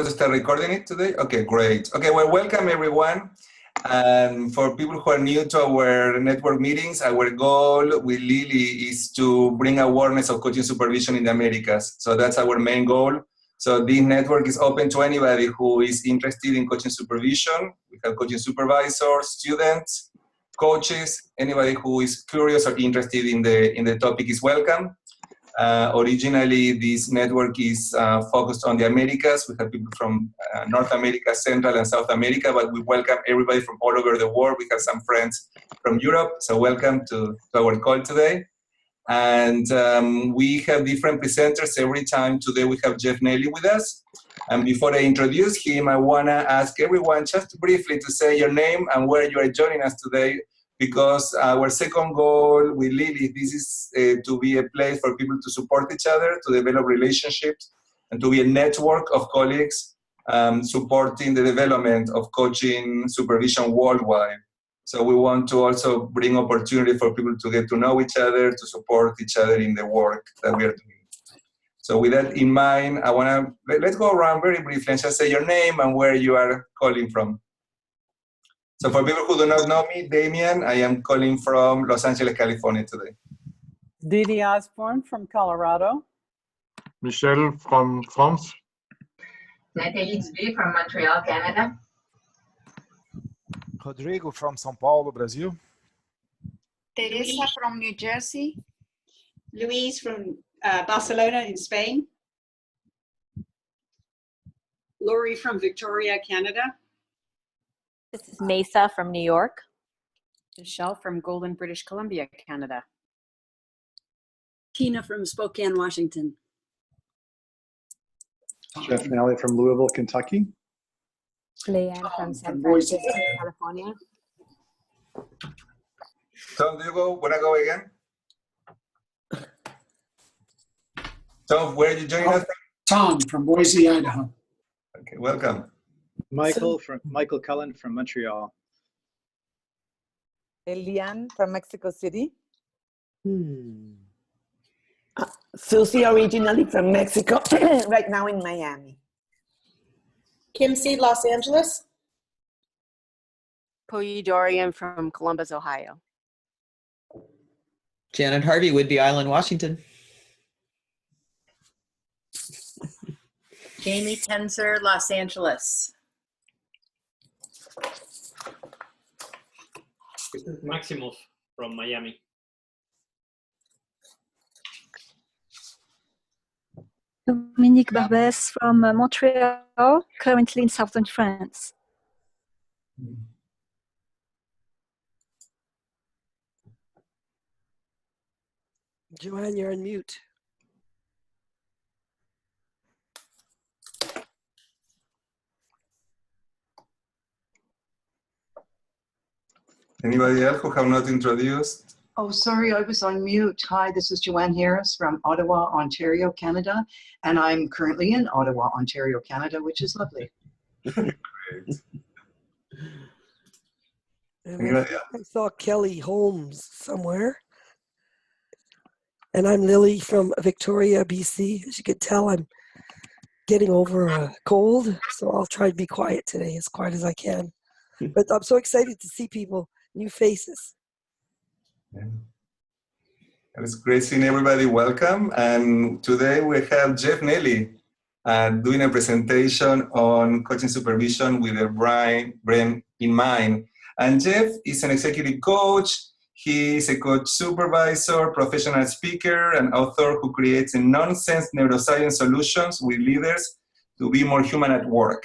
to start recording it today? Okay, great. Okay, well, welcome everyone. And for people who are new to our network meetings, our goal with Lily is to bring awareness of coaching supervision in the Americas. So that's our main goal. So this network is open to anybody who is interested in coaching supervision. We have coaching supervisors, students, coaches, anybody who is curious or interested in the topic is welcome. Originally, this network is focused on the Americas. We have people from North America, Central and South America, but we welcome everybody from all over the world. We have some friends from Europe, so welcome to our call today. And we have different presenters every time. Today we have Jeff Nally with us. And before I introduce him, I want to ask everyone just briefly to say your name and where you are joining us today, because our second goal with Lily, this is to be a place for people to support each other, to develop relationships, and to be a network of colleagues supporting the development of coaching supervision worldwide. So we want to also bring opportunity for people to get to know each other, to support each other in the work that we are doing. So with that in mind, I want to, let's go around very briefly and just say your name and where you are calling from. So for people who do not know me, Damien, I am calling from Los Angeles, California today. Didi Osborne from Colorado. Michelle from France. Nathalie Dubé from Montreal, Canada. Rodrigo from São Paulo, Brazil. Teresa from New Jersey. Louise from Barcelona in Spain. Lori from Victoria, Canada. This is Mesa from New York. Michelle from Golden, British Columbia, Canada. Tina from Spokane, Washington. Jeff Nally from Louisville, Kentucky. Leanne from San Francisco, California. Tom, do you want to go again? Tom, where are you joining us from? Tom from Boise, Idaho. Okay, welcome. Michael Cullen from Montreal. Eliane from Mexico City. Susie, originally from Mexico, right now in Miami. Kim C., Los Angeles. Poyi Dorian from Columbus, Ohio. Janet Harvey, Whidbey Island, Washington. Jamie Tenzer, Los Angeles. This is Maximus from Miami. Dominique Barbès from Montreal, currently in southern France. Joanne, you're on mute. Anybody else who have not introduced? Oh, sorry, I was on mute. Hi, this is Joanne Harris from Ottawa, Ontario, Canada, and I'm currently in Ottawa, Ontario, Canada, which is lovely. Great. I saw Kelly Holmes somewhere. And I'm Lily from Victoria, BC. As you can tell, I'm getting over a cold, so I'll try to be quiet today, as quiet as I can. But I'm so excited to see people, new faces. Yeah. It's great seeing everybody. Welcome. And today we have Jeff Nally doing a presentation on coaching supervision with a brain in mind. And Jeff is an executive coach. He is a coach supervisor, professional speaker, and author who creates nonsense neuroscience solutions with leaders to be more human at work.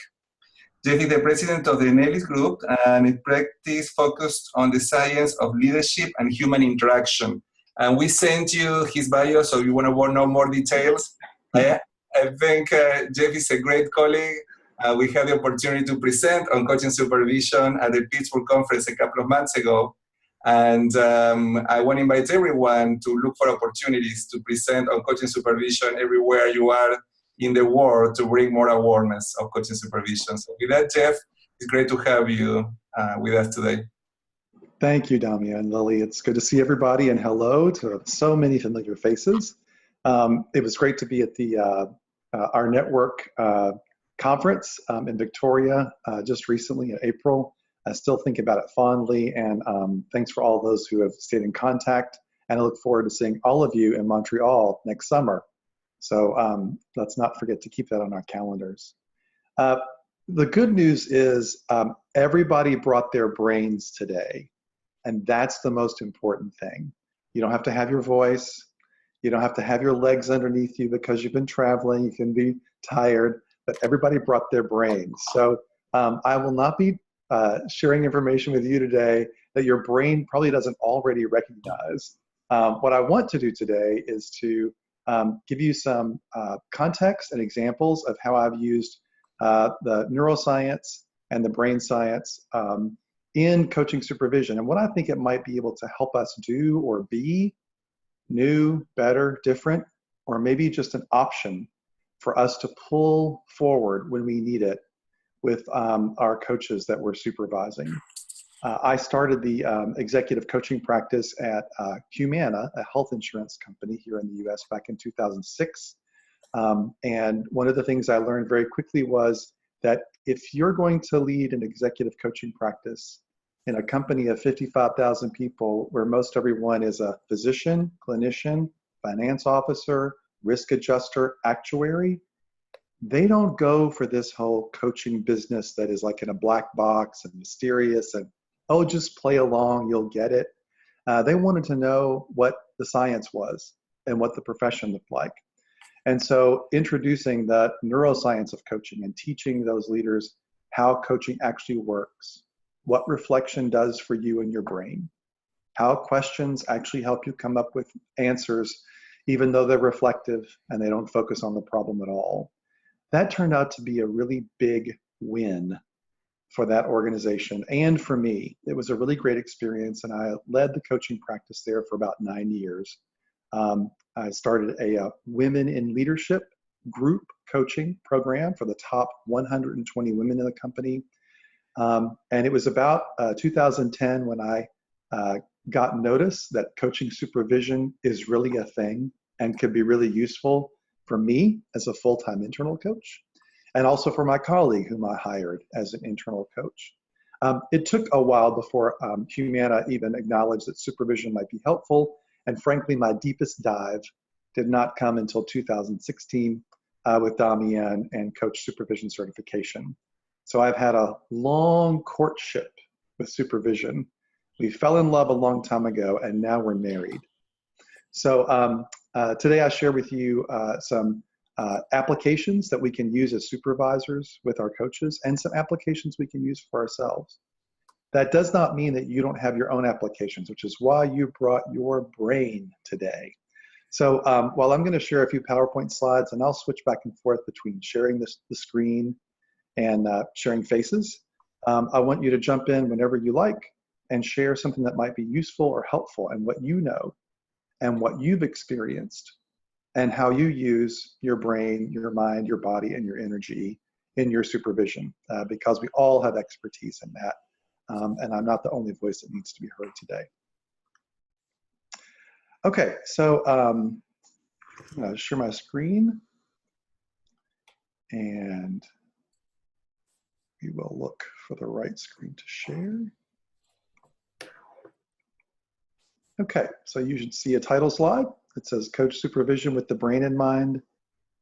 Jeff is the president of the Nally's Group, and his practice focused on the science of leadership and human interaction. And we sent you his bio, so you want to know more details. I think Jeff is a great colleague. We had the opportunity to present on coaching supervision at the Pittsburgh conference a couple of months ago. And I want to invite everyone to look for opportunities to present on coaching supervision everywhere you are in the world to bring more awareness of coaching supervision. So with that, Jeff, it's great to have you with us today. Thank you, Damia and Lily. It's good to see everybody, and hello to so many familiar faces. It was great to be at the our network conference in Victoria just recently in April. I still think about it fondly, and thanks for all those who have stayed in contact. And I look forward to seeing all of you in Montreal next summer. So let's not forget to keep that on our calendars. The good news is everybody brought their brains today, and that's the most important thing. You don't have to have your voice. You don't have to have your legs underneath you because you've been traveling. You can be tired, but everybody brought their brains. So I will not be sharing information with you today that your brain probably doesn't already recognize. What I want to do today is to give you some context and examples of how I've used the neuroscience and the brain science in coaching supervision, and what I think it might be able to help us do or be new, better, different, or maybe just an option for us to pull forward when we need it with our coaches that we're supervising. I started the executive coaching practice at Humana, a health insurance company here in the US back in 2006. And one of the things I learned very quickly was that if you're going to lead an executive coaching practice in a company of 55,000 people, where most everyone is a physician, clinician, finance officer, risk adjuster, actuary, they don't go for this whole coaching business that is like in a black box and mysterious and, oh, just play along, you'll get it. They wanted to know what the science was and what the profession looked like. And so introducing the neuroscience of coaching and teaching those leaders how coaching actually works, what reflection does for you in your brain, how questions actually help you come up with answers, even though they're reflective and they don't focus on the problem at all. That turned out to be a really big win for that organization and for me. It was a really great experience, and I led the coaching practice there for about 9 years. I started a women in leadership group coaching program for the top 120 women in the company. And it was about 2010 when I got notice that coaching supervision is really a thing and could be really useful for me as a full-time internal coach, and also for my colleague whom I hired as an internal coach. It took a while before Humana even acknowledged that supervision might be helpful, and frankly, my deepest dive did not come until 2016 with Damien and coach supervision certification. So I've had a long courtship with supervision. We fell in love a long time ago, and now we're married. So today I share with you some applications that we can use as supervisors with our coaches, and some applications we can use for ourselves. That does not mean that you don't have your own applications, which is why you brought your brain today. So while I'm going to share a few PowerPoint slides, and I'll switch back and forth between sharing the screen and sharing faces, I want you to jump in whenever you like and share something that might be useful or helpful, and what you know and what you've experienced and how you use your brain, your mind, your body, and your energy in your supervision, because we all have expertise in that. And I'm not the only voice that needs to be heard today. Okay, so I'm going to share my screen, and we will look for the right screen to share. Okay, so you should see a title slide. It says Coach Supervision with the Brain in Mind,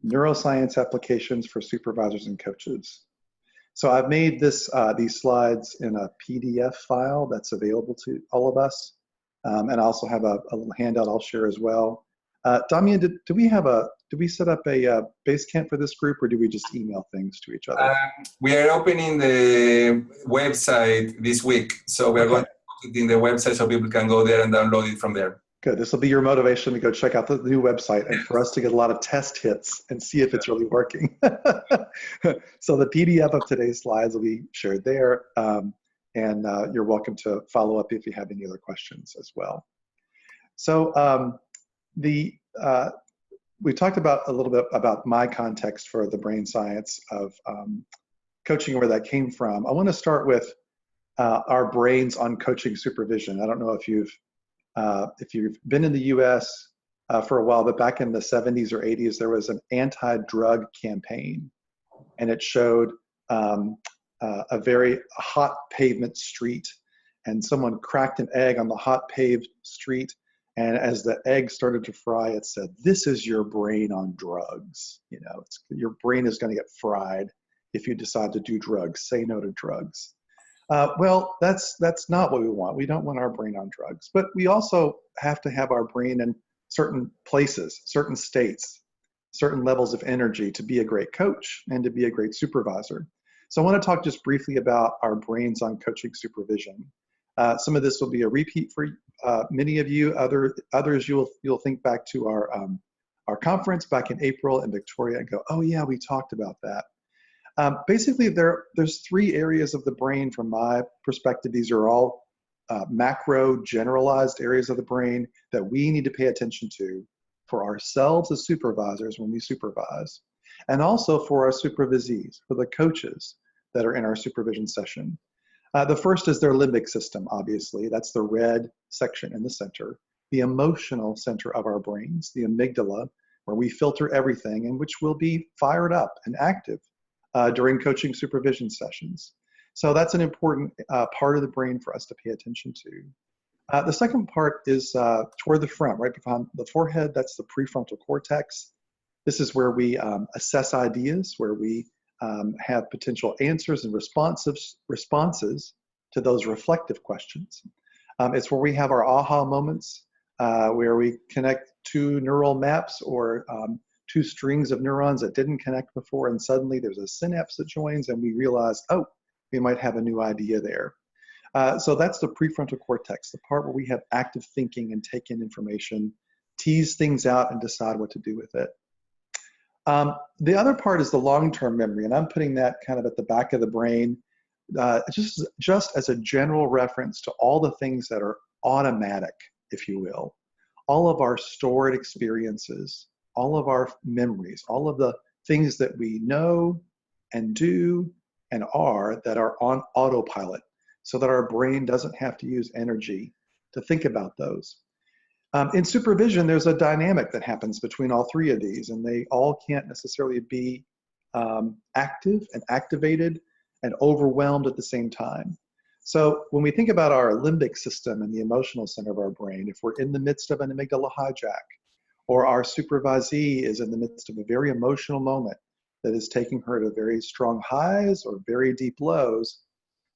Neuroscience Applications for Supervisors and Coaches. So I've made this, these slides in a PDF file that's available to all of us. And I also have a little handout I'll share as well. Damien, do we set up a Basecamp for this group, or do we just email things to each other? We are opening the website this week. So we are going to put it in the website so people can go there and download it from there. Good. This will be your motivation to go check out the new website and for us to get a lot of test hits and see if it's really working. So the PDF of today's slides will be shared there. And you're welcome to follow up if you have any other questions as well. So we talked about a little bit about my context for the brain science of coaching and where that came from. I want to start with our brains on coaching supervision. I don't know if you've been in the US for a while, but back in the 70s or 80s, there was an anti-drug campaign and it showed a very hot pavement street, and someone cracked an egg on the hot paved street, and as the egg started to fry, it said, "This is your brain on drugs. You know, your brain is going to get fried if you decide to do drugs. Say no to drugs." Well, that's not what we want. We don't want our brain on drugs, but we also have to have our brain in certain places, certain states, certain levels of energy to be a great coach and to be a great supervisor. So I want to talk just briefly about our brains on coaching supervision. Some of this will be a repeat for many of you. Others you'll think back to our conference back in April in Victoria and go, "Oh yeah, we talked about that." Basically, there's 3 areas of the brain from my perspective. These are all macro, generalized areas of the brain that we need to pay attention to for ourselves as supervisors when we supervise, and also for our supervisees, for the coaches that are in our supervision session. The first is their limbic system, obviously. That's the red section in the center, the emotional center of our brains, the amygdala, where we filter everything and which will be fired up and active during coaching supervision sessions. So that's an important part of the brain for us to pay attention to. The second part is toward the front, right behind the forehead. That's the prefrontal cortex. This is where we assess ideas, where we have potential answers and responses to those reflective questions. It's where we have our aha moments, where we connect 2 neural maps or 2 strings of neurons that didn't connect before, and suddenly there's a synapse that joins and we realize, oh, we might have a new idea there. So that's the prefrontal cortex, the part where we have active thinking and take in information, tease things out and decide what to do with it. The other part is the long-term memory, and I'm putting that kind of at the back of the brain, just as a general reference to all the things that are automatic, if you will. All of our stored experiences, all of our memories, all of the things that we know and do and are that are on autopilot, so that our brain doesn't have to use energy to think about those. In supervision, there's a dynamic that happens between all 3 of these, and they all can't necessarily be active and activated and overwhelmed at the same time. So when we think about our limbic system and the emotional center of our brain, if we're in the midst of an amygdala hijack, or our supervisee is in the midst of a very emotional moment that is taking her to very strong highs or very deep lows,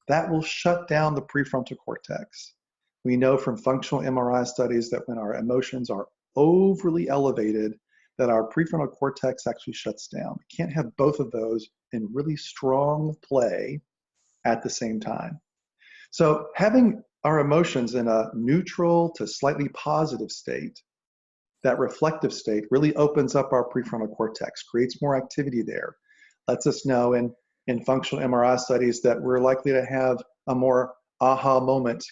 that will shut down the prefrontal cortex. We know from functional MRI studies that when our emotions are overly elevated, that our prefrontal cortex actually shuts down. We can't have both of those in really strong play at the same time. So having our emotions in a neutral to slightly positive state, that reflective state, really opens up our prefrontal cortex, creates more activity there, lets us know in functional MRI studies that we're likely to have a more aha moment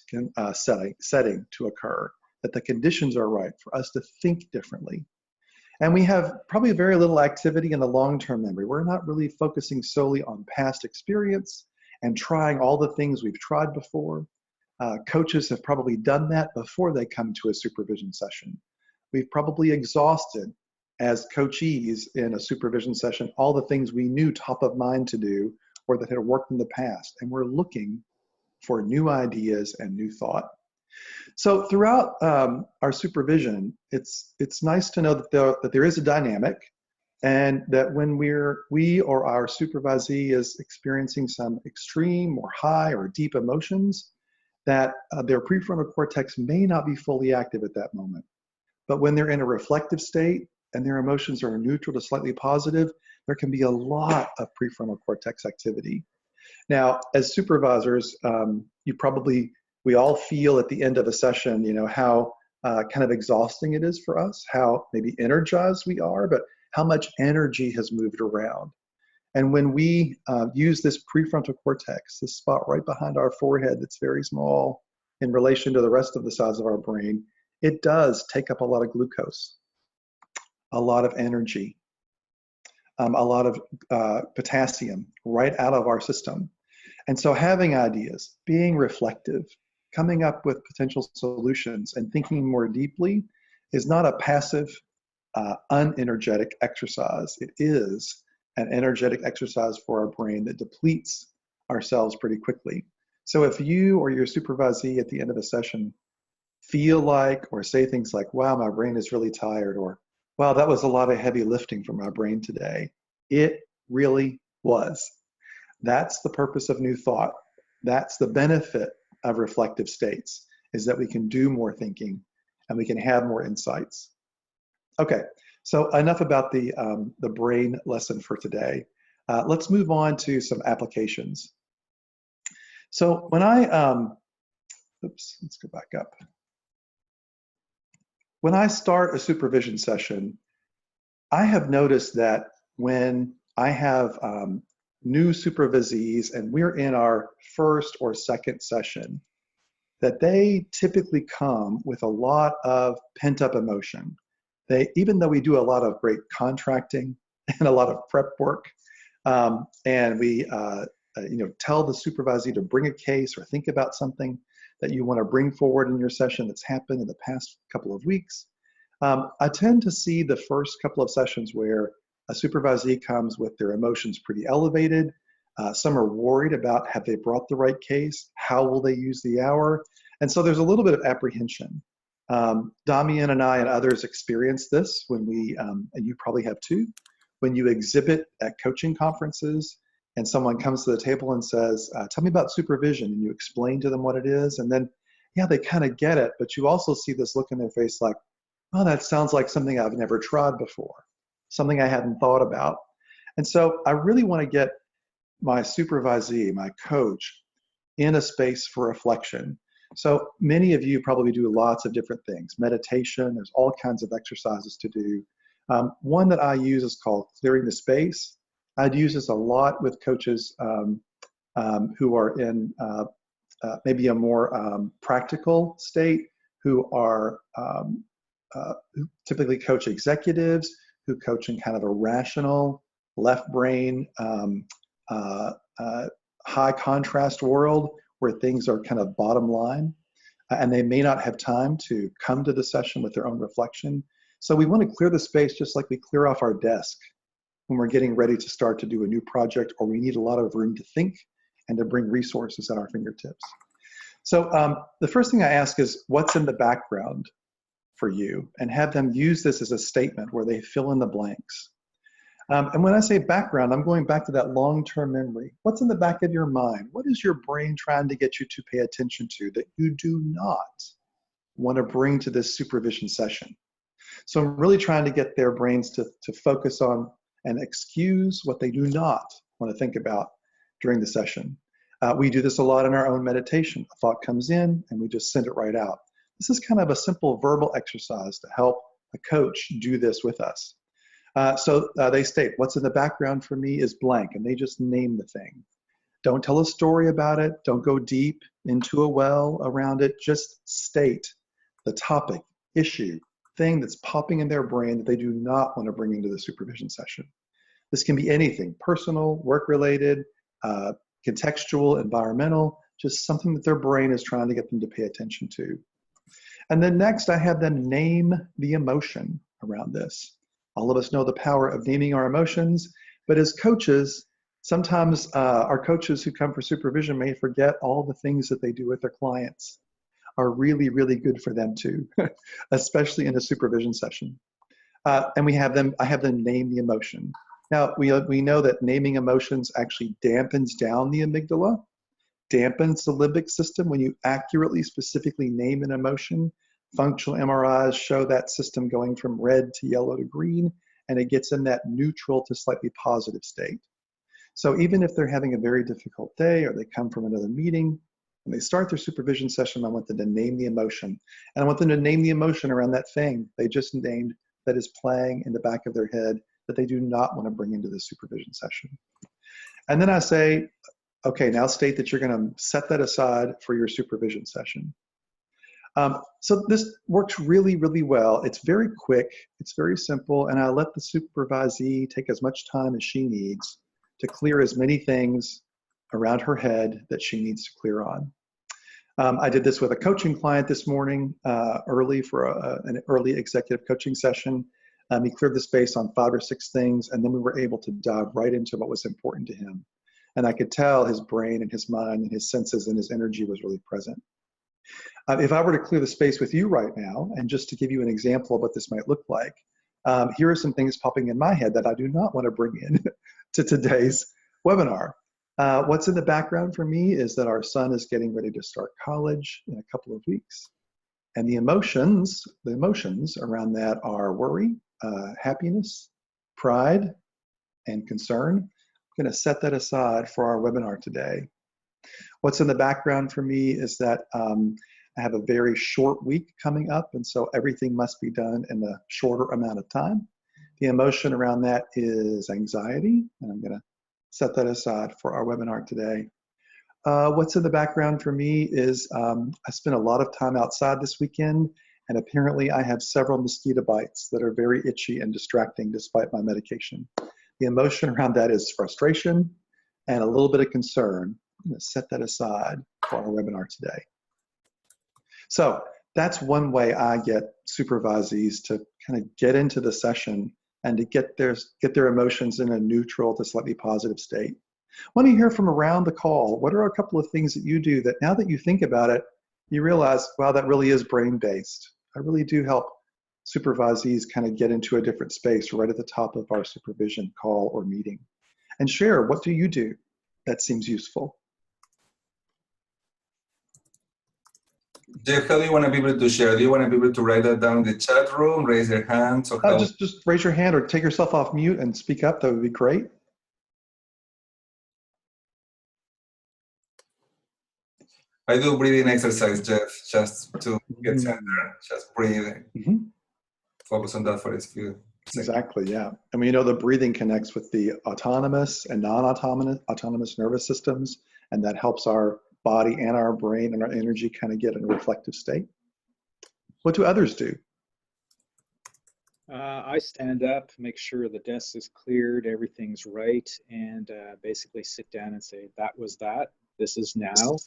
setting to occur, that the conditions are right for us to think differently. And we have probably very little activity in the long-term memory. We're not really focusing solely on past experience and trying all the things we've tried before. Coaches have probably done that before they come to a supervision session. We've probably exhausted, as coachees in a supervision session, all the things we knew top of mind to do or that had worked in the past, and we're looking for new ideas and new thought. So throughout our supervision, it's nice to know that there is a dynamic, and that when we or our supervisee is experiencing some extreme or high or deep emotions, that their prefrontal cortex may not be fully active at that moment. But when they're in a reflective state and their emotions are neutral to slightly positive, there can be a lot of prefrontal cortex activity. Now, as supervisors, we all feel at the end of a session, how kind of exhausting it is for us, how maybe energized we are, but how much energy has moved around. And when we use this prefrontal cortex, this spot right behind our forehead that's very small in relation to the rest of the size of our brain, it does take up a lot of glucose, a lot of energy, a lot of potassium right out of our system. And so having ideas, being reflective, coming up with potential solutions and thinking more deeply is not a passive, unenergetic exercise. It is an energetic exercise for our brain that depletes ourselves pretty quickly. So if you or your supervisee at the end of a session feel like or say things like, wow, my brain is really tired, or wow, that was a lot of heavy lifting for my brain today, it really was. That's the purpose of new thought. That's the benefit of reflective states, is that we can do more thinking and we can have more insights. Okay, so enough about the brain lesson for today. Let's move on to some applications. So when oops, let's go back up. When I start a supervision session, I have noticed that when I have new supervisees and we're in our first or second session, that they typically come with a lot of pent-up emotion. Even though we do a lot of great contracting and a lot of prep work, and we tell the supervisee to bring a case or think about something that you want to bring forward in your session that's happened in the past couple of weeks, I tend to see the first couple of sessions where a supervisee comes with their emotions pretty elevated. Some are worried about, have they brought the right case? How will they use the hour? And so there's a little bit of apprehension. Damian and I and others experience this when we, and you probably have too, when you exhibit at coaching conferences and someone comes to the table and says, tell me about supervision, and you explain to them what it is, and then, yeah, they kind of get it, but you also see this look in their face like, oh, that sounds like something I've never tried before, something I hadn't thought about. And so I really want to get my supervisee, my coach, in a space for reflection. So many of you probably do lots of different things. Meditation, there's all kinds of exercises to do. One that I use is called clearing the space. I'd use this a lot with coaches who are in maybe a more practical state, who are who typically coach executives, who coach in kind of a rational, left brain, high contrast world where things are kind of bottom line, and they may not have time to come to the session with their own reflection. So we want to clear the space just like we clear off our desk when we're getting ready to start to do a new project, or we need a lot of room to think and to bring resources at our fingertips. So the first thing I ask is, what's in the background for you? And have them use this as a statement where they fill in the blanks. And when I say background, I'm going back to that long-term memory. What's in the back of your mind? What is your brain trying to get you to pay attention to that you do not want to bring to this supervision session? So I'm really trying to get their brains to focus on and excuse what they do not want to think about during the session. We do this a lot in our own meditation. A thought comes in and we just send it right out. This is kind of a simple verbal exercise to help a coach do this with us. So they state, what's in the background for me is blank, and they just name the thing. Don't tell a story about it. Don't go deep into a well around it. Just state the topic, issue, thing that's popping in their brain that they do not want to bring into the supervision session. This can be anything, personal, work-related, contextual, environmental, just something that their brain is trying to get them to pay attention to. And then next, I have them name the emotion around this. All of us know the power of naming our emotions, but as coaches, sometimes our coaches who come for supervision may forget all the things that they do with their clients are really, really good for them too, especially in a supervision session. And I have them name the emotion. Now, we know that naming emotions actually dampens down the amygdala, dampens the limbic system. When you accurately, specifically name an emotion, functional MRIs show that system going from red to yellow to green, and it gets in that neutral to slightly positive state. So even if they're having a very difficult day or they come from another meeting, when they start their supervision session, I want them to name the emotion. And I want them to name the emotion around that thing they just named that is playing in the back of their head that they do not want to bring into the supervision session. And then I say, okay, now state that you're going to set that aside for your supervision session. So this works really, really well. It's very quick, it's very simple, and I let the supervisee take as much time as she needs to clear as many things around her head that she needs to clear on. I did this with a coaching client this morning, early for an early executive coaching session. He cleared the space on 5 or 6 things, and then we were able to dive right into what was important to him. And I could tell his brain and his mind and his senses and his energy was really present. If I were to clear the space with you right now, and just to give you an example of what this might look like, here are some things popping in my head that I do not want to bring in to today's webinar. What's in the background for me is that our son is getting ready to start college in a couple of weeks. And the emotions around that are worry, happiness, pride, and concern. I'm going to set that aside for our webinar today. What's in the background for me is that I have a very short week coming up, and so everything must be done in a shorter amount of time. The emotion around that is anxiety, and I'm going to set that aside for our webinar today. What's in the background for me is I spent a lot of time outside this weekend, and apparently I have several mosquito bites that are very itchy and distracting despite my medication. The emotion around that is frustration and a little bit of concern. I'm going to set that aside for our webinar today. So that's one way I get supervisees to kind of get into the session and to get their emotions in a neutral to slightly positive state. I want to hear from around the call. What are a couple of things that you do that now that you think about it, you realize, wow, that really is brain-based. I really do help supervisees kind of get into a different space right at the top of our supervision call or meeting. And share, what do you do that seems useful? Jeff, how do you want people to share? Do you want people to write that down in the chat room, raise their hands? Or just raise your hand or take yourself off mute and speak up. That would be great. I do breathing exercise, Jeff, just to get centered. Just breathe. Focus on that for a few seconds. Exactly, yeah. And we know the breathing connects with the autonomous and non-autonomous nervous systems, and that helps our body and our brain and our energy kind of get in a reflective state. What do others do? I stand up, make sure the desk is cleared, everything's right, and basically sit down and say, that was that, this is now,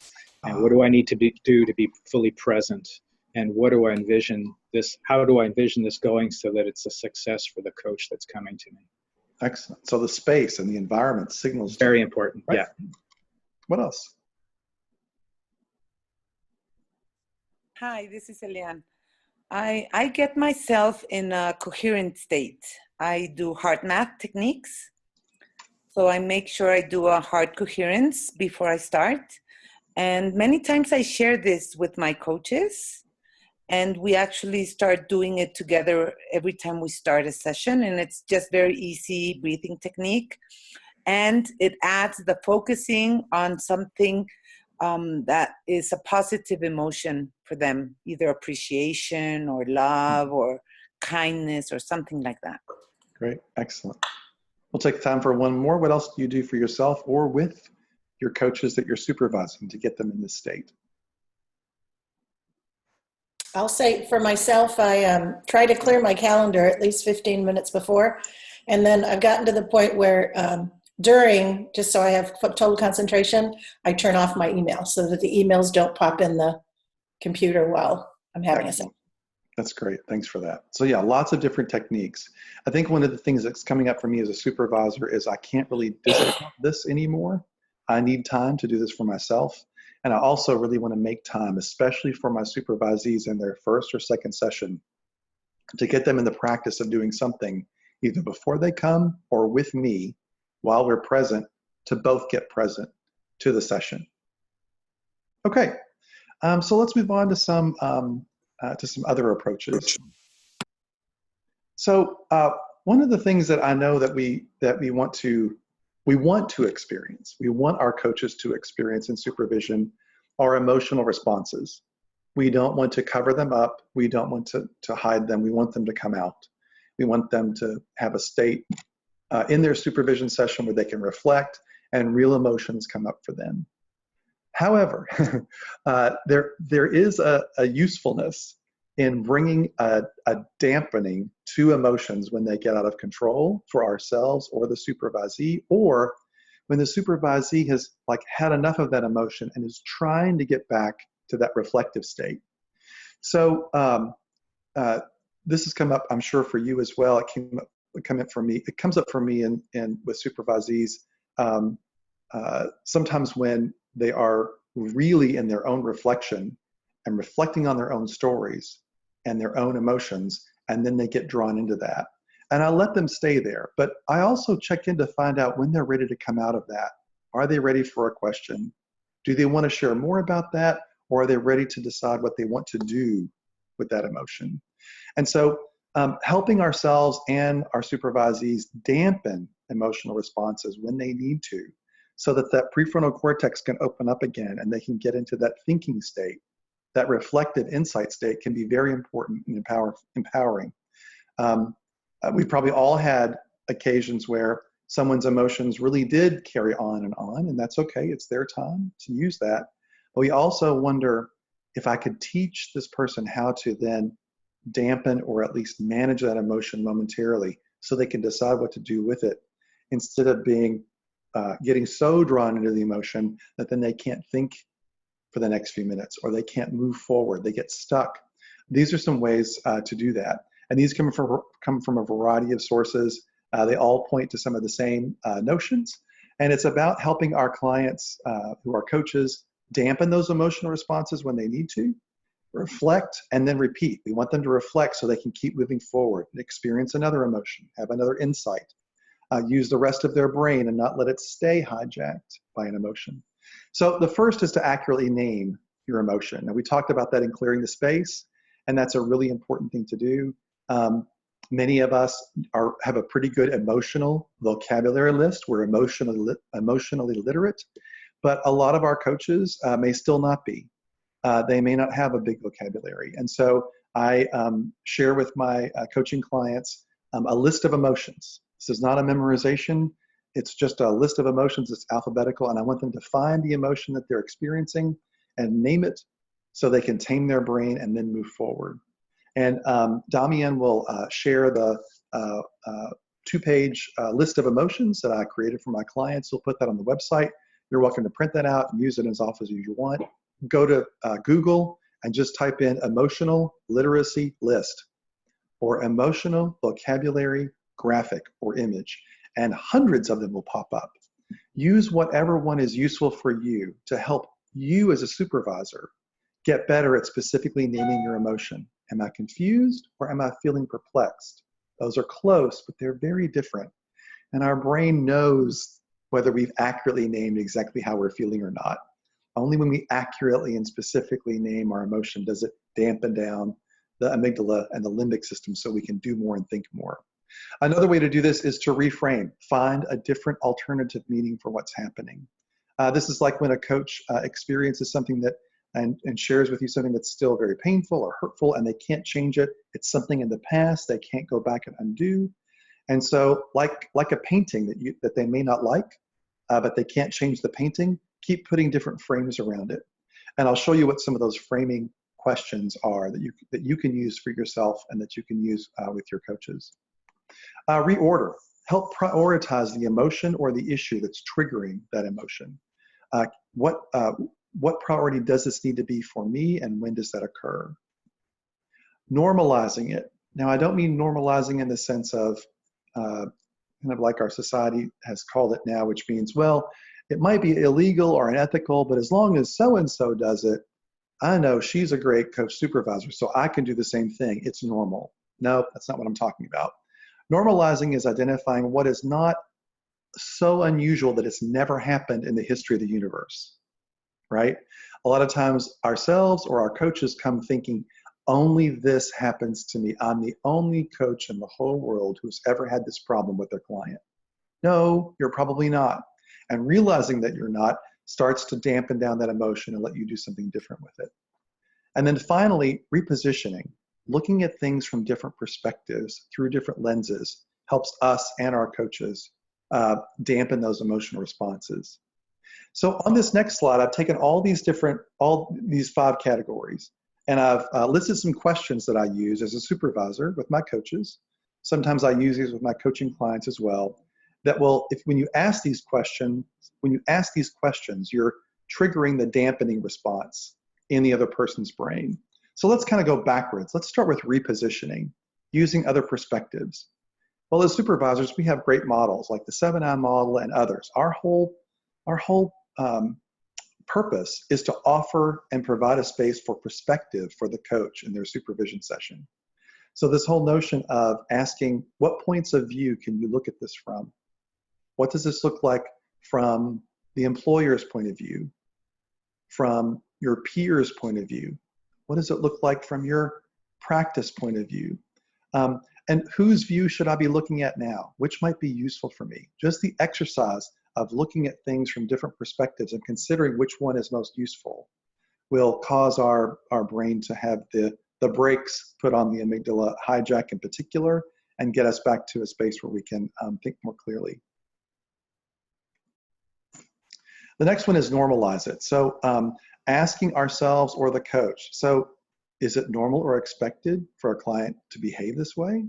and what do I need to do to be fully present? And what do I envision this, how do I envision this going so that it's a success for the coach that's coming to me? Excellent. So the space and the environment signals. Very important, right? Yeah. What else? Hi, this is Eliane. I get myself in a coherent state. I do heart math techniques. So I make sure I do a heart coherence before I start. And many times I share this with my coaches. And we actually start doing it together every time we start a session. And it's just very easy breathing technique. And it adds the focusing on something that is a positive emotion for them, either appreciation or love or kindness or something like that. Great, excellent. We'll take time for one more. What else do you do for yourself or with your coaches that you're supervising to get them in this state? I'll say for myself, I try to clear my calendar at least 15 minutes before. And then I've gotten to the point where during, just so I have total concentration, I turn off my email so that the emails don't pop in the computer while I'm having a session. That's great. Thanks for that. So yeah, lots of different techniques. I think one of the things that's coming up for me as a supervisor is I can't really discount this anymore. I need time to do this for myself. And I also really want to make time, especially for my supervisees in their first or second session, to get them in the practice of doing something either before they come or with me while we're present, to both get present to the session. Okay, so let's move on to some other approaches. So one of the things that I know that we want to experience, we want our coaches to experience in supervision, are emotional responses. We don't want to cover them up. We don't want to hide them. We want them to come out. We want them to have a state in their supervision session where they can reflect and real emotions come up for them. However, there is a usefulness in bringing a dampening to emotions when they get out of control for ourselves or the supervisee, or when the supervisee has had enough of that emotion and is trying to get back to that reflective state. So this has come up, I'm sure, for you as well. It comes up for me in with supervisees sometimes when they are really in their own reflection and reflecting on their own stories and their own emotions, and then they get drawn into that. And I let them stay there, but I also check in to find out when they're ready to come out of that. Are they ready for a question? Do they want to share more about that, or are they ready to decide what they want to do with that emotion? And so helping ourselves and our supervisees dampen emotional responses when they need to, so that that prefrontal cortex can open up again and they can get into that thinking state. That reflective insight state can be very important and empowering. We've probably all had occasions where someone's emotions really did carry on, and that's okay. It's their time to use that. But we also wonder if I could teach this person how to then dampen or at least manage that emotion momentarily so they can decide what to do with it, instead of getting so drawn into the emotion that then they can't think for the next few minutes, or they can't move forward, they get stuck. These are some ways to do that. And these come from a variety of sources. They all point to some of the same notions. And it's about helping our clients who are coaches dampen those emotional responses when they need to, reflect, and then repeat. We want them to reflect so they can keep moving forward, experience another emotion, have another insight, use the rest of their brain and not let it stay hijacked by an emotion. So the first is to accurately name your emotion. Now, we talked about that in clearing the space, and that's a really important thing to do. Many of us have a pretty good emotional vocabulary list. We're emotionally literate, but a lot of our coaches may still not be. They may not have a big vocabulary. And so I share with my coaching clients a list of emotions. This is not a memorization. It's just a list of emotions. It's alphabetical, and I want them to find the emotion that they're experiencing and name it so they can tame their brain and then move forward. And Damian will share the 2-page list of emotions that I created for my clients. He'll put that on the website. You're welcome to print that out and use it as often as you want. Go to Google and just type in emotional literacy list or emotional vocabulary graphic or image, and hundreds of them will pop up. Use whatever one is useful for you to help you as a supervisor get better at specifically naming your emotion. Am I confused or am I feeling perplexed? Those are close, but they're very different. And our brain knows whether we've accurately named exactly how we're feeling or not. Only when we accurately and specifically name our emotion does it dampen down the amygdala and the limbic system so we can do more and think more. Another way to do this is to reframe. Find a different alternative meaning for what's happening. This is like when a coach experiences something that and shares with you something that's still very painful or hurtful, and they can't change it. It's something in the past they can't go back and undo. And so like a painting that they may not like, but they can't change the painting, keep putting different frames around it. And I'll show you what some of those framing questions are that you can use for yourself and that you can use with your coaches. Reorder. Help prioritize the emotion or the issue that's triggering that emotion. What priority does this need to be for me, and when does that occur? Normalizing it. Now, I don't mean normalizing in the sense of kind of like our society has called it now, which means, well, it might be illegal or unethical, but as long as so-and-so does it, I know she's a great coach supervisor, so I can do the same thing. It's normal. No, that's not what I'm talking about. Normalizing is identifying what is not so unusual that it's never happened in the history of the universe, right? A lot of times ourselves or our coaches come thinking, only this happens to me. I'm the only coach in the whole world who's ever had this problem with their client. No, you're probably not. And realizing that you're not starts to dampen down that emotion and let you do something different with it. And then finally, repositioning. Looking at things from different perspectives through different lenses helps us and our coaches dampen those emotional responses. So on this next slide, I've taken all these 5 categories, and I've listed some questions that I use as a supervisor with my coaches. Sometimes I use these with my coaching clients as well. That will, when you ask these questions, you're triggering the dampening response in the other person's brain. So let's kind of go backwards. Let's start with repositioning. using other perspectives. Well, as supervisors, we have great models like the 7I model and others. Our whole purpose is to offer and provide a space for perspective for the coach in their supervision session. So this whole notion of asking, what points of view can you look at this from? What does this look like from the employer's point of view? From your peer's point of view? What does it look like from your practice point of view? And whose view should I be looking at now? Which might be useful for me? Just the exercise of looking at things from different perspectives and considering which one is most useful will cause our brain to have the brakes put on the amygdala hijack in particular and get us back to a space where we can think more clearly. The next one is normalize it. So asking ourselves or the coach, so is it normal or expected for a client to behave this way?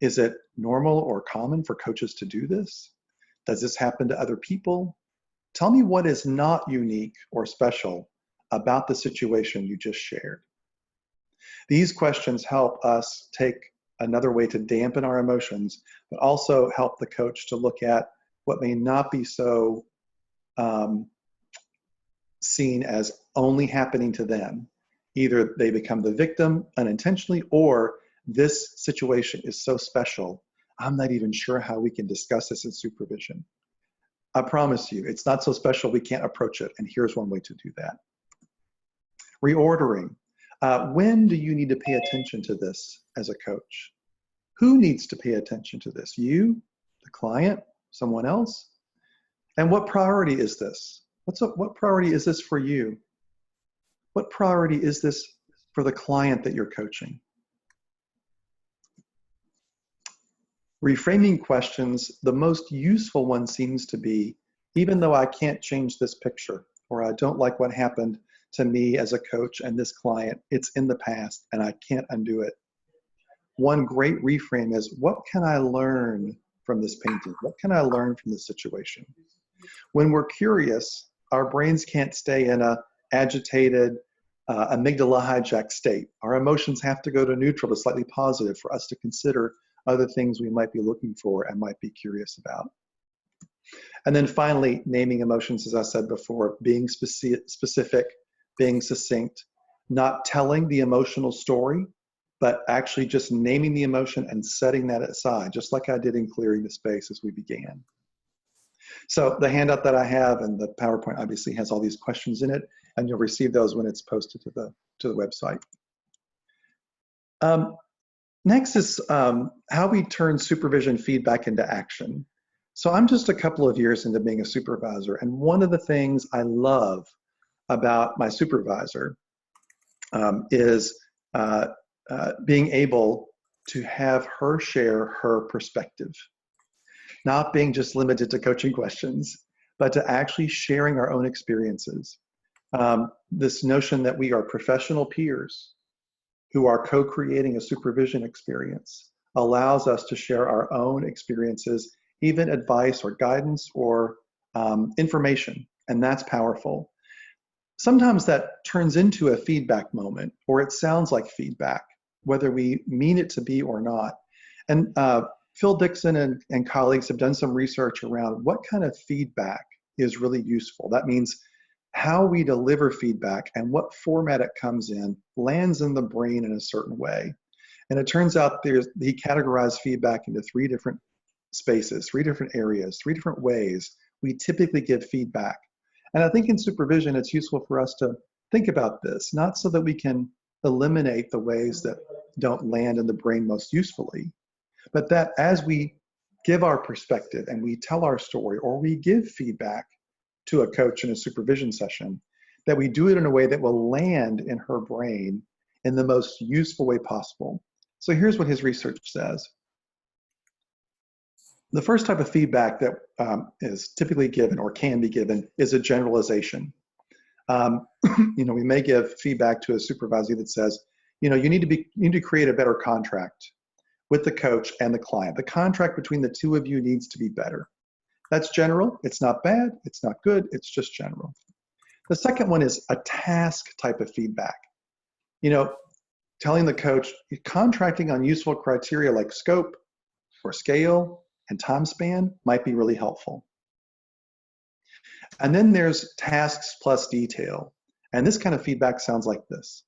Is it normal or common for coaches to do this? Does this happen to other people? Tell me what is not unique or special about the situation you just shared. These questions help us take another way to dampen our emotions, but also help the coach to look at what may not be so seen as only happening to them. Either they become the victim unintentionally, or this situation is so special, I'm not even sure how we can discuss this in supervision. I promise you, it's not so special we can't approach it, and here's one way to do that. Reordering. When do you need to pay attention to this as a coach? Who needs to pay attention to this? You, the client, someone else? And what priority is this? What priority is this for you? What priority is this for the client that you're coaching? Reframing questions, the most useful one seems to be, even though I can't change this picture, or I don't like what happened to me as a coach and this client, it's in the past and I can't undo it. One great reframe is, what can I learn from this painting? What can I learn from this situation? When we're curious, our brains can't stay in a agitated, amygdala hijacked state. Our emotions have to go to neutral to slightly positive for us to consider other things we might be looking for and might be curious about. And then finally, naming emotions, as I said before, being specific, being succinct, not telling the emotional story, but actually just naming the emotion and setting that aside, just like I did in clearing the space as we began. So the handout that I have and the PowerPoint obviously has all these questions in it, and you'll receive those when it's posted to the website. Next is how we turn supervision feedback into action. So I'm just a couple of years into being a supervisor, and one of the things I love about my supervisor is being able to have her share her perspective. Not being just limited to coaching questions, but to actually sharing our own experiences. This notion that we are professional peers who are co-creating a supervision experience allows us to share our own experiences, even advice or guidance or information, and that's powerful. Sometimes that turns into a feedback moment, or it sounds like feedback, whether we mean it to be or not. And Phil Dixon and colleagues have done some research around what kind of feedback is really useful. That means how we deliver feedback and what format it comes in lands in the brain in a certain way. And it turns out he categorized feedback into 3 different spaces, 3 different areas, 3 different ways we typically give feedback. And I think in supervision, it's useful for us to think about this, not so that we can eliminate the ways that don't land in the brain most usefully, but that as we give our perspective and we tell our story, or we give feedback to a coach in a supervision session, that we do it in a way that will land in her brain in the most useful way possible. So here's what his research says. The first type of feedback that is typically given or can be given is a generalization. We may give feedback to a supervisor that says, you need to create a better contract with the coach and the client. The contract between the 2 of you needs to be better. That's general. It's not bad. It's not good. It's just general. The second one is a task type of feedback. telling the coach, contracting on useful criteria like scope or scale and time span might be really helpful. And then there's tasks plus detail. And this kind of feedback sounds like this.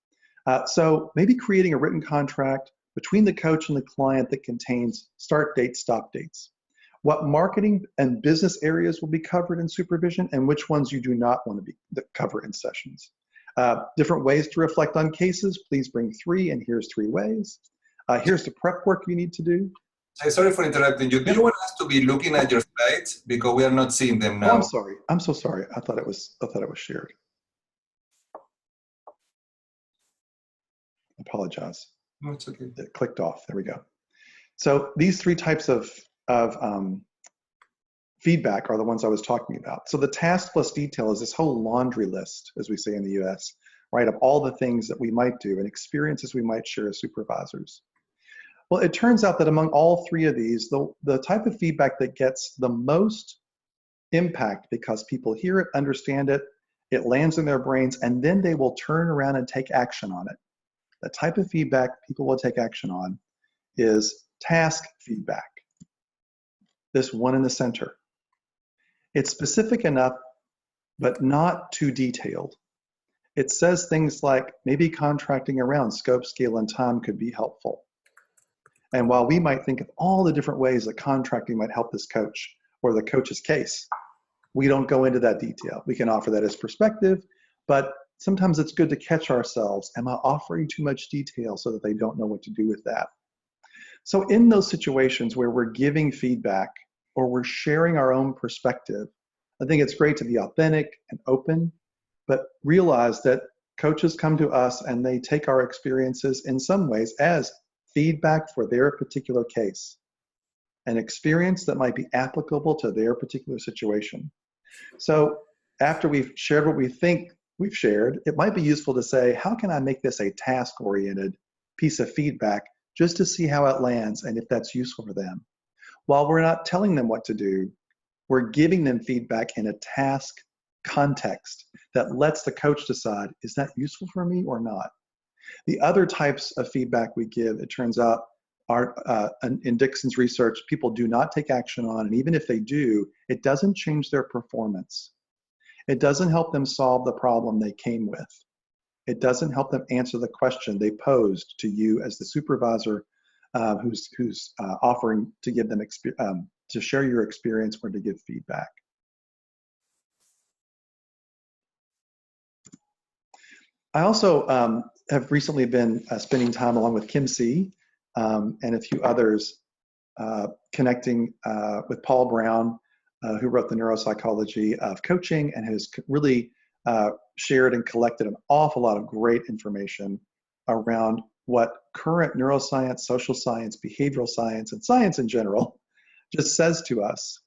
So maybe creating a written contract between the coach and the client that contains start dates, stop dates. What marketing and business areas will be covered in supervision and which ones you do not want to cover in sessions. Different ways to reflect on cases. Please bring 3, and here's 3 ways. Here's the prep work you need to do. Sorry for interrupting you. Do you want us to be looking at your slides because we are not seeing them now? Oh, I'm sorry. I'm so sorry. I thought it was shared. Apologize. No, it's okay. It clicked off. There we go. So these 3 types of feedback are the ones I was talking about. So the task plus detail is this whole laundry list, as we say in the US, right, of all the things that we might do and experiences we might share as supervisors. Well, it turns out that among all 3 of these, the type of feedback that gets the most impact because people hear it, understand it, it lands in their brains, and then they will turn around and take action on it. The type of feedback people will take action on is task feedback. This one in the center. It's specific enough, but not too detailed. It says things like maybe contracting around scope, scale, and time could be helpful. And while we might think of all the different ways that contracting might help this coach or the coach's case, we don't go into that detail. We can offer that as perspective, but sometimes it's good to catch ourselves. Am I offering too much detail so that they don't know what to do with that? So in those situations where we're giving feedback or we're sharing our own perspective, I think it's great to be authentic and open, but realize that coaches come to us and they take our experiences in some ways as feedback for their particular case, an experience that might be applicable to their particular situation. So after we've shared what we think we've shared, it might be useful to say, how can I make this a task-oriented piece of feedback just to see how it lands and if that's useful for them? While we're not telling them what to do, we're giving them feedback in a task context that lets the coach decide, is that useful for me or not? The other types of feedback we give, it turns out, are in Dixon's research, people do not take action on, and even if they do, it doesn't change their performance. It doesn't help them solve the problem they came with. It doesn't help them answer the question they posed to you as the supervisor who's offering to give them to share your experience or to give feedback. I also have recently been spending time along with Kim C. And a few others connecting with Paul Brown, who wrote The Neuropsychology of Coaching and has really shared and collected an awful lot of great information around what current neuroscience, social science, behavioral science, and science in general just says to us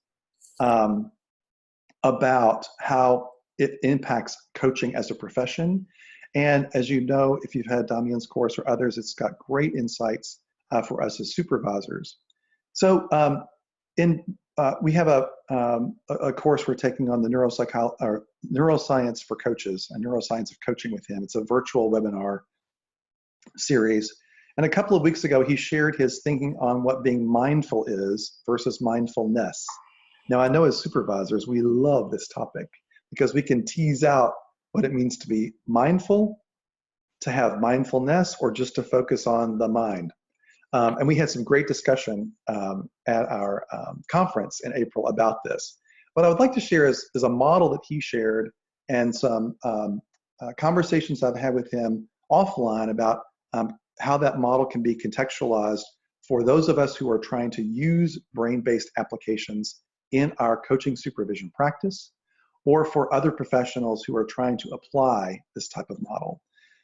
about how it impacts coaching as a profession. And as you know, if you've had Damian's course or others, it's got great insights for us as supervisors. So we have a course we're taking on the neuroscience for coaches, and neuroscience of coaching with him. It's a virtual webinar series. And a couple of weeks ago, he shared his thinking on what being mindful is versus mindfulness. Now, I know as supervisors, we love this topic because we can tease out what it means to be mindful, to have mindfulness, or just to focus on the mind. And we had some great discussion at our conference in April about this. What I would like to share is a model that he shared and some conversations I've had with him offline about how that model can be contextualized for those of us who are trying to use brain-based applications in our coaching supervision practice, or for other professionals who are trying to apply this type of model.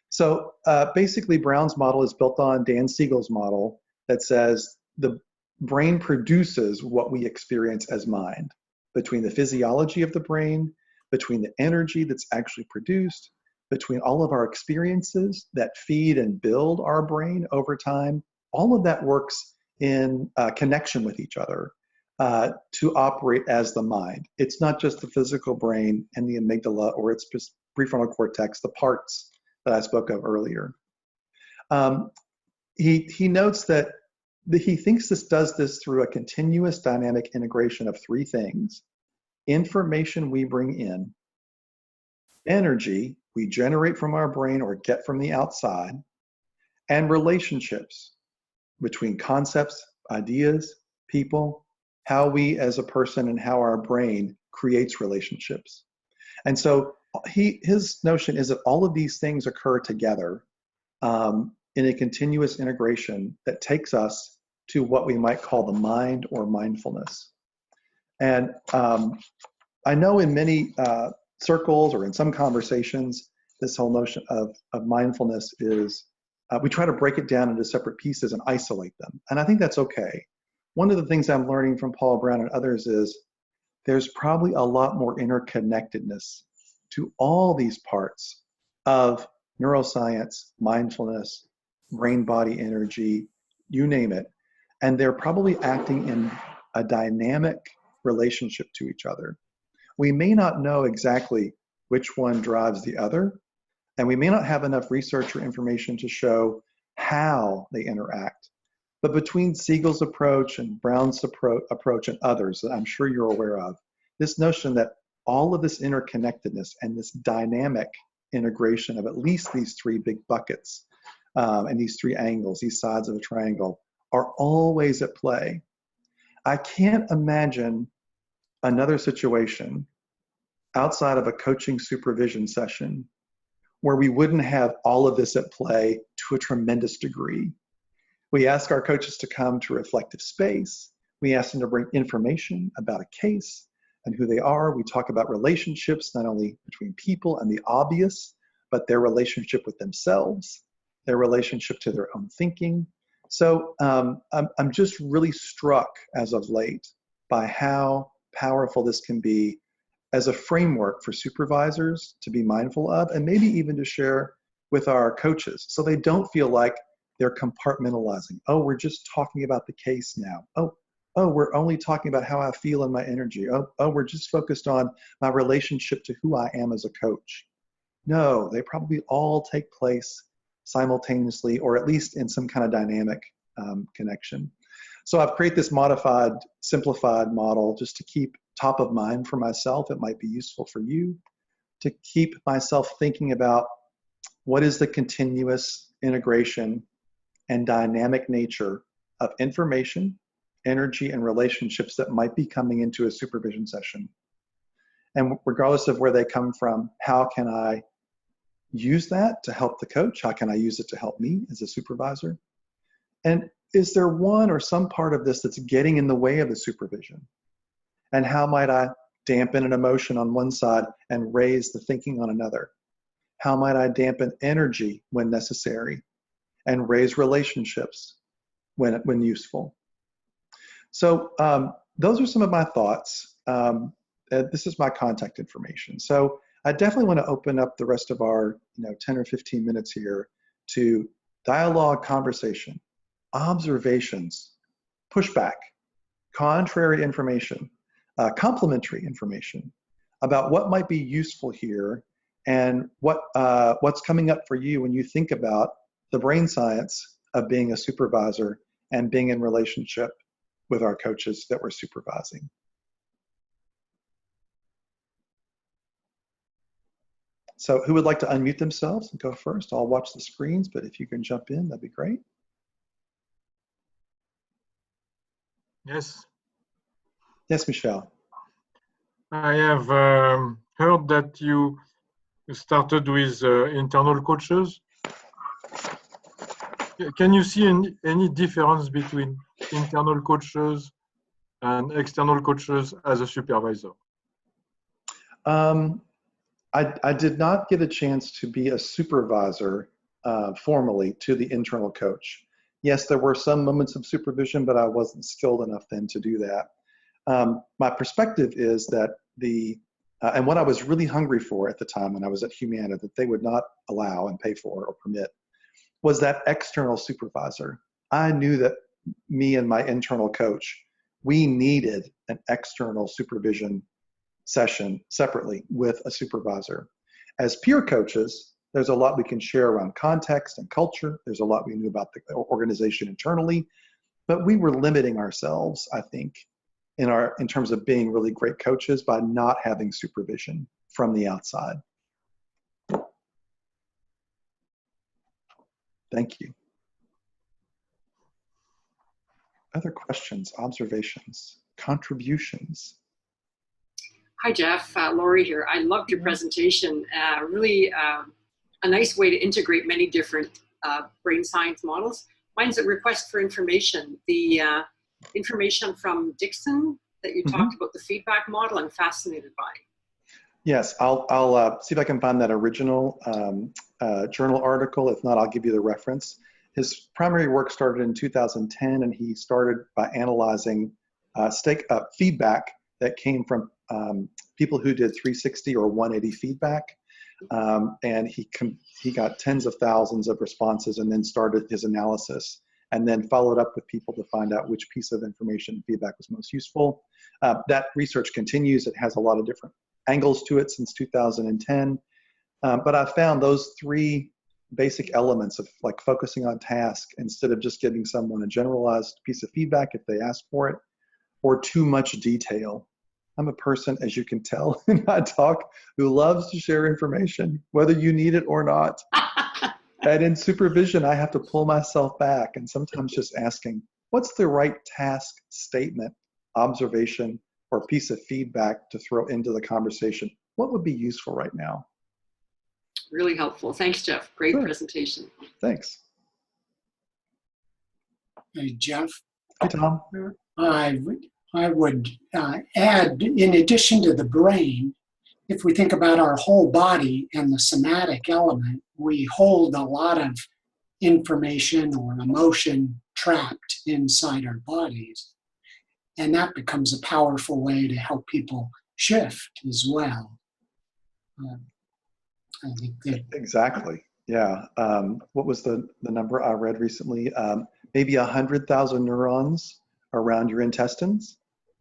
So basically, Brown's model is built on Dan Siegel's model that says the brain produces what we experience as mind, between the physiology of the brain, between the energy that's actually produced, between all of our experiences that feed and build our brain over time. All of that works in connection with each other to operate as the mind. It's not just the physical brain and the amygdala or its prefrontal cortex, the parts that I spoke of earlier. He notes that he thinks this does this through a continuous dynamic integration of three things: information we bring in, energy we generate from our brain or get from the outside, and relationships between concepts, ideas, people, how we as a person and how our brain creates relationships. And so his notion is that all of these things occur together in a continuous integration that takes us to what we might call the mind or mindfulness. And I know in many circles or in some conversations, this whole notion of mindfulness is, we try to break it down into separate pieces and isolate them. And I think that's okay. One of the things I'm learning from Paul Brown and others is there's probably a lot more interconnectedness to all these parts of neuroscience, mindfulness, brain-body energy, you name it. And they're probably acting in a dynamic relationship to each other. We may not know exactly which one drives the other, and we may not have enough research or information to show how they interact. But between Siegel's approach and Brown's approach and others that I'm sure you're aware of, this notion that all of this interconnectedness and this dynamic integration of at least these three big buckets and these three angles, these sides of a triangle, are always at play. I can't imagine another situation outside of a coaching supervision session where we wouldn't have all of this at play to a tremendous degree. We ask our coaches to come to reflective space. We ask them to bring information about a case and who they are. We talk about relationships, not only between people and the obvious, but their relationship with themselves, their relationship to their own thinking. So I'm just really struck as of late by how powerful this can be as a framework for supervisors to be mindful of, and maybe even to share with our coaches so they don't feel like they're compartmentalizing. Oh, we're just talking about the case now. Oh, we're only talking about how I feel in my energy. Oh, we're just focused on my relationship to who I am as a coach. No, they probably all take place simultaneously, or at least in some kind of dynamic connection. So I've created this modified, simplified model just to keep top of mind for myself. It might be useful for you to keep myself thinking about what is the continuous integration and dynamic nature of information, energy, and relationships that might be coming into a supervision session. And regardless of where they come from, how can I use that to help the coach? How can I use it to help me as a supervisor? And is there one or some part of this that's getting in the way of the supervision? And how might I dampen an emotion on one side and raise the thinking on another? How might I dampen energy when necessary and raise relationships when useful? So those are some of my thoughts. This is my contact information. So I definitely want to open up the rest of our 10 or 15 minutes here to dialogue, conversation, observations, pushback, contrary information, complementary information about what might be useful here and what's coming up for you when you think about the brain science of being a supervisor and being in relationship with our coaches that we're supervising. So who would like to unmute themselves and go first? I'll watch the screens, but if you can jump in, that'd be great. Yes. Yes, Michelle. I have heard that you started with internal coaches. Can you see any difference between internal coaches and external coaches as a supervisor? I did not get a chance to be a supervisor formally to the internal coach. Yes, there were some moments of supervision, but I wasn't skilled enough then to do that. My perspective is that and what I was really hungry for at the time when I was at Humana that they would not allow and pay for or permit was that external supervisor. I knew that me and my internal coach, we needed an external supervision session separately with a supervisor. As peer coaches, There's a lot we can share around context and culture. There's a lot we knew about the organization internally, but we were limiting ourselves, I think, in terms of being really great coaches by not having supervision from the outside. Thank you. Other questions, observations, contributions? Hi, Jeff. Lori here. I loved your presentation. Really a nice way to integrate many different brain science models. Mine's a request for information. The information from Dixon that you talked about, the feedback model, I'm fascinated by. Yes, I'll see if I can find that original journal article. If not, I'll give you the reference. His primary work started in 2010, and he started by analyzing feedback that came from people who did 360 or 180 feedback. And he got tens of thousands of responses and then started his analysis and then followed up with people to find out which piece of information and feedback was most useful. That research continues. It has a lot of different angles to it since 2010. But I found those three basic elements of like focusing on task instead of just giving someone a generalized piece of feedback if they ask for it, or too much detail. I'm a person, as you can tell in my talk, who loves to share information, whether you need it or not. And in supervision, I have to pull myself back and sometimes just asking, what's the right task, statement, observation, or piece of feedback to throw into the conversation? What would be useful right now? Really helpful. Thanks, Jeff. Great presentation. Thanks. Hey, Jeff. Hey, Tom. I would add, in addition to the brain, if we think about our whole body and the somatic element, we hold a lot of information or emotion trapped inside our bodies. And that becomes a powerful way to help people shift as well. I think that, Exactly. Yeah. What was the number I read recently? Maybe 100,000 neurons around your intestines,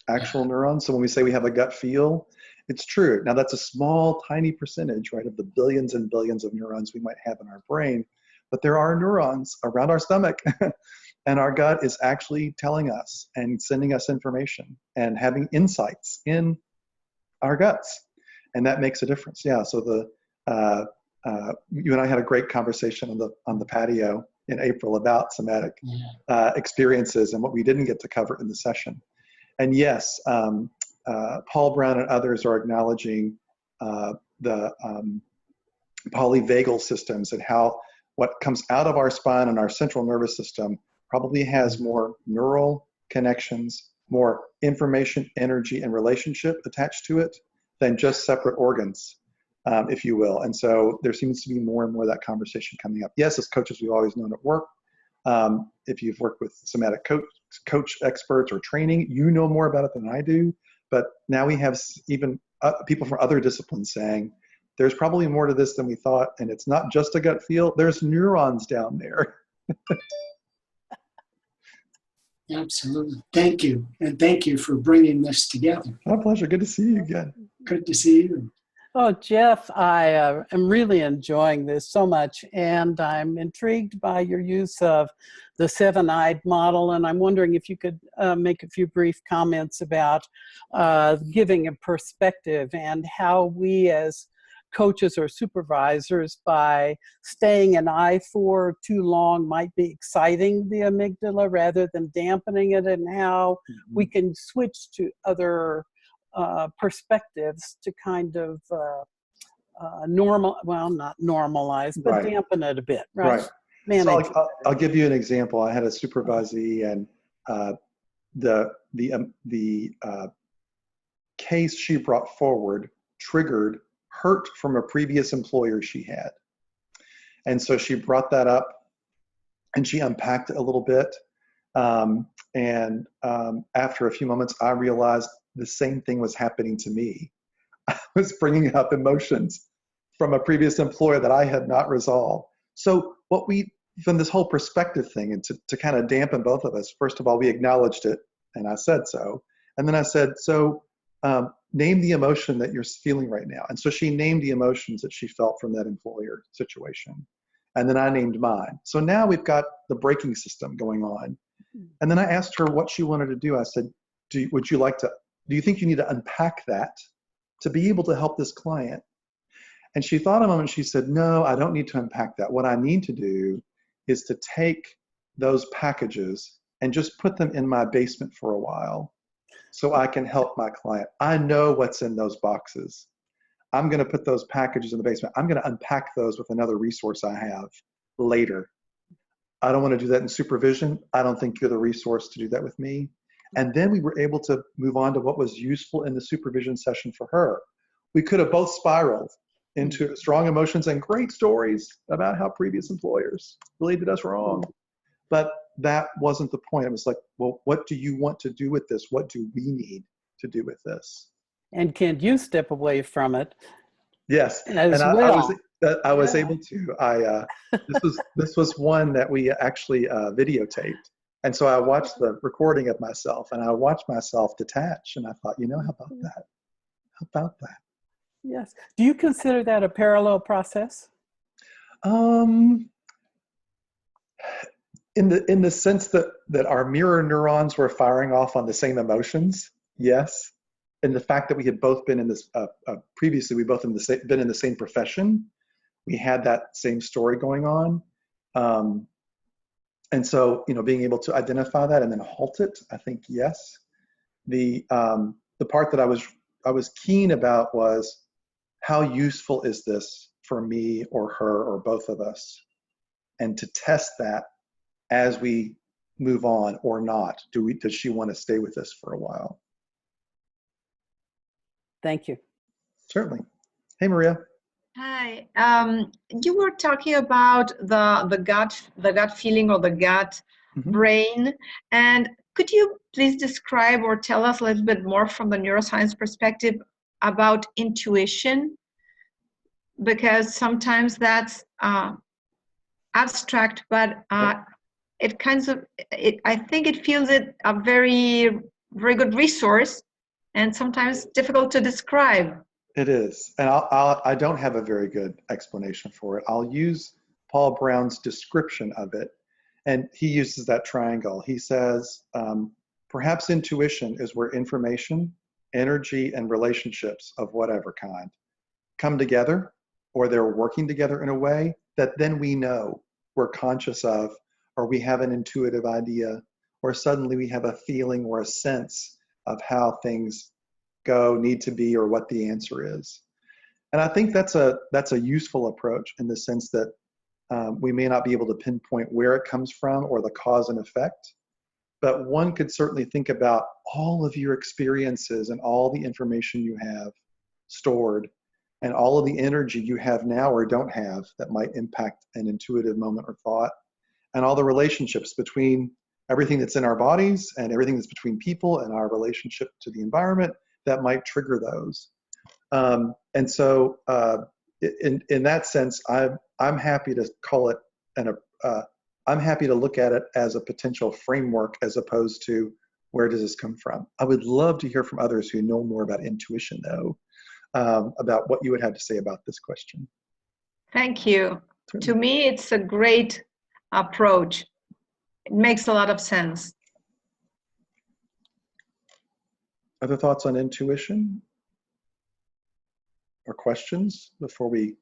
actual neurons. So when we say we have a gut feel, it's true. Now that's a small, tiny percentage, right, of the billions and billions of neurons we might have in our brain, but there are neurons around our stomach and our gut is actually telling us and sending us information and having insights in our guts. And that makes a difference. Yeah. So you and I had a great conversation on the patio in April about somatic experiences and what we didn't get to cover in the session. And yes, Paul Brown and others are acknowledging the polyvagal systems and how what comes out of our spine and our central nervous system probably has more neural connections, more information, energy, and relationship attached to it than just separate organs, if you will. And so there seems to be more and more of that conversation coming up. Yes, as coaches, we've always known at work. If you've worked with somatic coach experts or training, you know more about it than I do. But now we have even people from other disciplines saying, there's probably more to this than we thought, and it's not just a gut feel. There's neurons down there. absolutely. Thank you. And thank you for bringing this together. My pleasure. Good to see you again. Good to see you. Oh, Jeff, I am really enjoying this so much, and I'm intrigued by your use of the seven-eyed model, and I'm wondering if you could make a few brief comments about giving a perspective and how we as coaches or supervisors, by staying an eye for too long, might be exciting the amygdala rather than dampening it, and how we can switch to other perspectives to kind of not normalize, but dampen it a bit, right? So I'll give you an example. I had a supervisee, and the case she brought forward triggered hurt from a previous employer she had. And so she brought that up and she unpacked it a little bit. And after a few moments, I realized the same thing was happening to me. I was bringing up emotions from a previous employer that I had not resolved. So from this whole perspective thing, and to kind of dampen both of us, first of all, we acknowledged it, and I said so. And then I said, so name the emotion that you're feeling right now. And so she named the emotions that she felt from that employer situation. And then I named mine. So now we've got the braking system going on. And then I asked her what she wanted to do. I said, do you think you need to unpack that to be able to help this client? And she thought a moment, she said, no, I don't need to unpack that. What I need to do is to take those packages and just put them in my basement for a while so I can help my client. I know what's in those boxes. I'm going to put those packages in the basement. I'm going to unpack those with another resource I have later. I don't want to do that in supervision. I don't think you're the resource to do that with me. And then we were able to move on to what was useful in the supervision session for her. We could have both spiraled into strong emotions and great stories about how previous employers really did us wrong. But that wasn't the point. It was like, well, what do you want to do with this? What do we need to do with this? And can you step away from it? Yes, as and well. I was able to. This was one that we actually videotaped, and so I watched the recording of myself, and I watched myself detach, and I thought, how about that? How about that? Yes. Do you consider that a parallel process? In the sense that our mirror neurons were firing off on the same emotions, yes. And the fact that we had both been in this previously, we both been in the same profession, we had that same story going on, and so being able to identify that and then halt it, I think yes. The part that I was keen about was how useful is this for me or her or both of us, and to test that as we move on or not. Does she want to stay with us for a while? Thank you. Certainly. Hey, Maria. Hi. You were talking about the gut feeling or the gut brain, and could you please describe or tell us a little bit more from the neuroscience perspective about intuition? Because sometimes that's abstract, but it kind of I think it feels it a very good resource, and sometimes difficult to describe. It is, and I don't have a very good explanation for it. I'll use Paul Brown's description of it, and he uses that triangle. He says, perhaps intuition is where information, energy, and relationships of whatever kind come together, or they're working together in a way that then we know, we're conscious of, or we have an intuitive idea, or suddenly we have a feeling or a sense of how things go, need to be, or what the answer is. And I think that's a useful approach in the sense that we may not be able to pinpoint where it comes from or the cause and effect, but one could certainly think about all of your experiences and all the information you have stored and all of the energy you have now or don't have that might impact an intuitive moment or thought, and all the relationships between everything that's in our bodies and everything that's between people and our relationship to the environment that might trigger those. And so in that sense, I'm happy to call it, I'm happy to look at it as a potential framework as opposed to where does this come from? I would love to hear from others who know more about intuition though, about what you would have to say about this question. Thank you. To me, it's a great approach. It makes a lot of sense. Other thoughts on intuition or questions before we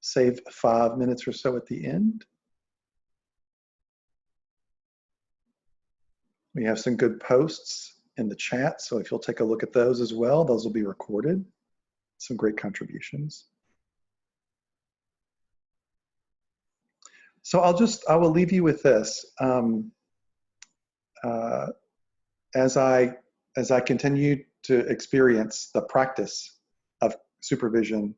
save 5 minutes or so at the end? We have some good posts in the chat, so if you'll take a look at those as well, those will be recorded. Some great contributions. So I will leave you with this. As I continue to experience the practice of supervision,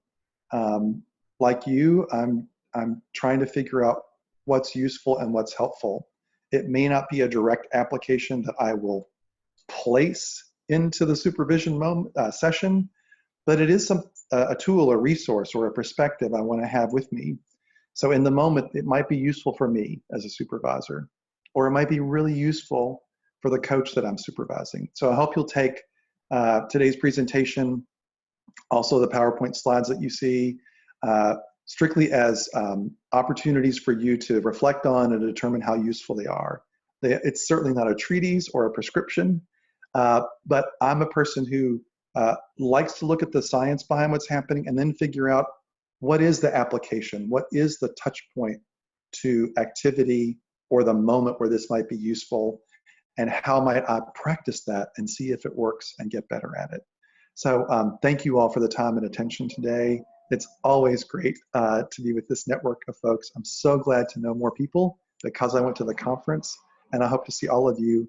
like you, I'm trying to figure out what's useful and what's helpful. It may not be a direct application that I will place into the supervision session, but it is a tool, a resource, or a perspective I want to have with me. So in the moment, it might be useful for me as a supervisor, or it might be really useful for the coach that I'm supervising. So I hope you'll take today's presentation, also the PowerPoint slides that you see, strictly as opportunities for you to reflect on and determine how useful they are. It's certainly not a treatise or a prescription, but I'm a person who likes to look at the science behind what's happening and then figure out what is the application, what is the touch point to activity or the moment where this might be useful, and how might I practice that and see if it works and get better at it. So thank you all for the time and attention today. It's always great to be with this network of folks. I'm so glad to know more people because I went to the conference, and I hope to see all of you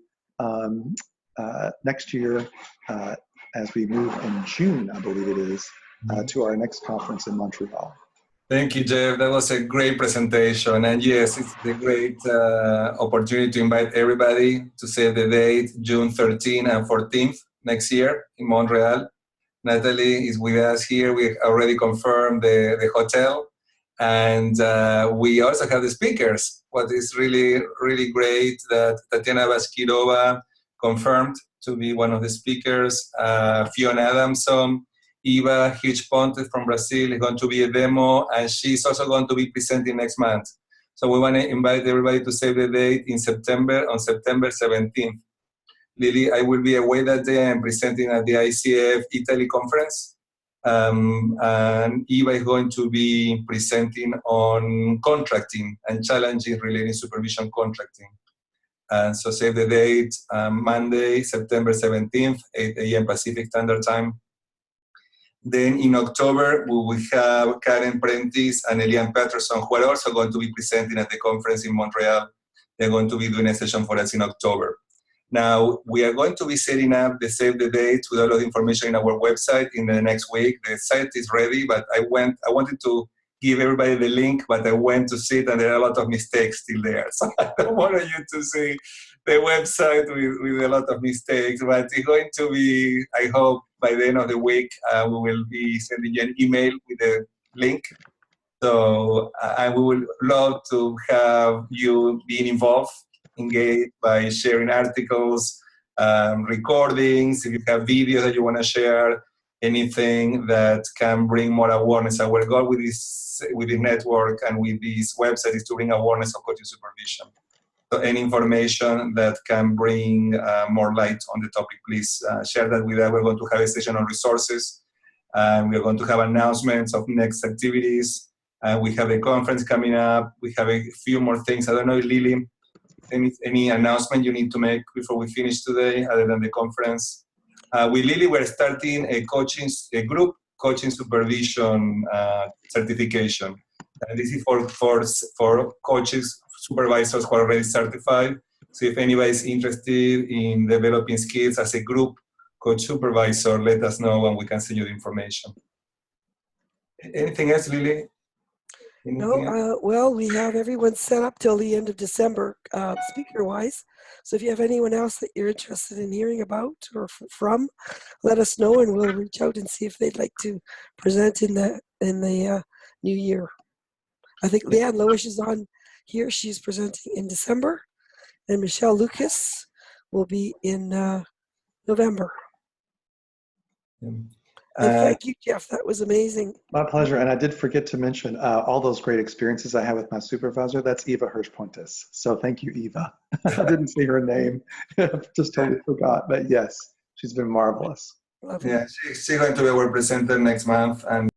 next year as we move in June, I believe it is, to our next conference in Montreal. Thank you, Jeff. That was a great presentation. And yes, it's a great opportunity to invite everybody to save the date, June 13th and 14th next year in Montreal. Natalie is with us here. We already confirmed the hotel. And we also have the speakers. What is really, really great that Tatiana Baskirova confirmed to be one of the speakers. Fiona Adamson, Eva Huge-Ponte from Brazil is going to be a demo, and she's also going to be presenting next month. So we want to invite everybody to save the date in September, on September 17th. Lily, I will be away that day and presenting at the ICF Italy conference. And Eva is going to be presenting on contracting and challenging relating supervision contracting. And so save the date, Monday, September 17th, 8 a.m. Pacific Standard Time. Then in October, we will have Karen Prentice and Eliane Patterson, who are also going to be presenting at the conference in Montreal. They're going to be doing a session for us in October. Now, we are going to be setting up the save the date with all of the information in our website in the next week. The site is ready, but I wanted to give everybody the link, but I went to see it and there are a lot of mistakes still there. So I don't want you to see the website with a lot of mistakes, but it's going to be, I hope, by the end of the week, we will be sending you an email with a link. So I would love to have you being involved, engaged by sharing articles, recordings, if you have videos that you want to share, anything that can bring more awareness. Our goal with this network and with this website is to bring awareness of coaching supervision. So any information that can bring more light on the topic, please share that with us. We're going to have a session on resources. We're going to have announcements of next activities. We have a conference coming up. We have a few more things. I don't know, Lily, any announcement you need to make before we finish today, other than the conference? With Lily, we're starting a group coaching supervision certification. And this is for coaches, supervisors who are already certified. So if anybody is interested in developing skills as a group coach supervisor, let us know and we can send you the information. Anything else, Lily? No, well, we have everyone set up till the end of December, speaker-wise. So if you have anyone else that you're interested in hearing about or from, let us know and we'll reach out and see if they'd like to present in the new year. I think Leanne Loish is on here. She's presenting in December, and Michelle Lucas will be in November. And thank you, Jeff. That was amazing. My pleasure. And I did forget to mention all those great experiences I had with my supervisor. That's Eva Hirsch-Pontes. So thank you, Eva. I didn't see her name. Just totally forgot. But yes, she's been marvelous. Yeah, she's going to be our presenter next month. And